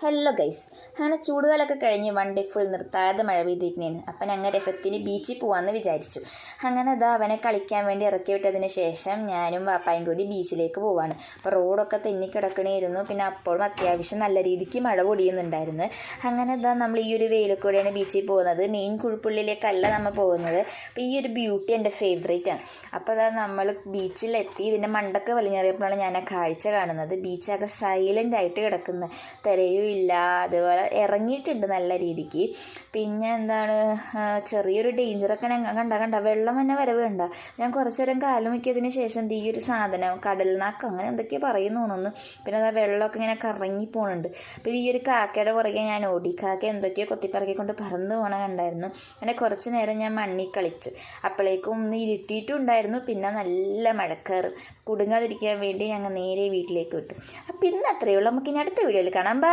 Hello guys, അങ്ങനെ ചൂടുകാലമൊക്കെ കഴിഞ്ഞ് one day full നിർത്താതെ മഴ പെയ്തിരിക്കുന്നതാണ്. അപ്പം ഞങ്ങൾ രസത്തിന് ബീച്ചിൽ പോകാമെന്ന് വിചാരിച്ചു. അങ്ങനെ അവനെ കളിക്കാൻ വേണ്ടി ഇറക്കി വിട്ടതിന് ശേഷം ഞാനും വാപ്പായും കൂടി ബീച്ചിലേക്ക് പോവാണ്. അപ്പോൾ റോഡൊക്കെ തെന്നിക്കിടക്കണമായിരുന്നു. പിന്നെ അപ്പോഴും അത്യാവശ്യം നല്ല രീതിക്ക് മഴ പൊടിയുന്നുണ്ടായിരുന്നു. അങ്ങനെ നമ്മൾ ഈ ഒരു വെയിൽ കൂടെയാണ് ബീച്ചിൽ പോകുന്നത്. മെയിൻ കുഴിപ്പുള്ളിലേക്കല്ല നമ്മൾ പോകുന്നത്. അപ്പോൾ ഈ ഒരു ബ്യൂട്ടി എൻ്റെ ഫേവറേറ്റ് ആണ്. അപ്പോൾ നമ്മൾ ബീച്ചിലെത്തി. ഇതിൻ്റെ മണ്ടൊക്കെ വലിഞ്ഞെറിയപ്പോഴാണ് ഞാൻ ആ കാഴ്ച കാണുന്നത്. ബീച്ചൊക്കെ സൈലൻ്റ് ആയിട്ട് കിടക്കുന്നത്, തിരയും ഇല്ല. അതുപോലെ ഇറങ്ങിയിട്ടുണ്ട് നല്ല രീതിക്ക്. പിന്നെ ചെറിയൊരു ഡേഞ്ചറൊക്കെ കണ്ട വെള്ളം തന്നെ വരവ് കണ്ട. ഞാൻ കുറച്ചു നേരം കാലം മുക്കിയതിന് ശേഷം ഈ ഒരു സാധനം കടൽനാക്കം അങ്ങനെ എന്തൊക്കെയോ പറയുന്നു തോന്നുന്നു. പിന്നെ വെള്ളമൊക്കെ ഇങ്ങനെ കറങ്ങി പോകുന്നുണ്ട്. അപ്പോൾ ഈ ഒരു കാക്കയുടെ പുറകെ ഞാൻ ഓടി. കാക്ക എന്തൊക്കെയോ കൊത്തിപ്പറക്കിക്കൊണ്ട് പറന്ന് പോകണ കണ്ടായിരുന്നു. അങ്ങനെ കുറച്ച് നേരം ഞാൻ മണ്ണിൽ കളിച്ചു. അപ്പോഴേക്കും ഒന്ന് ഇരുട്ടിയിട്ടും ഉണ്ടായിരുന്നു. പിന്നെ നല്ല മഴക്കാറ്. കുടുങ്ങാതിരിക്കാൻ വേണ്ടി ഞങ്ങൾ നേരെ വീട്ടിലേക്ക് വിട്ടു. അപ്പം ഇന്ന് അത്രയേ ഉള്ളൂ. നമുക്കിനി അടുത്ത വീഡിയോയിൽ കാണാം. ബൈ.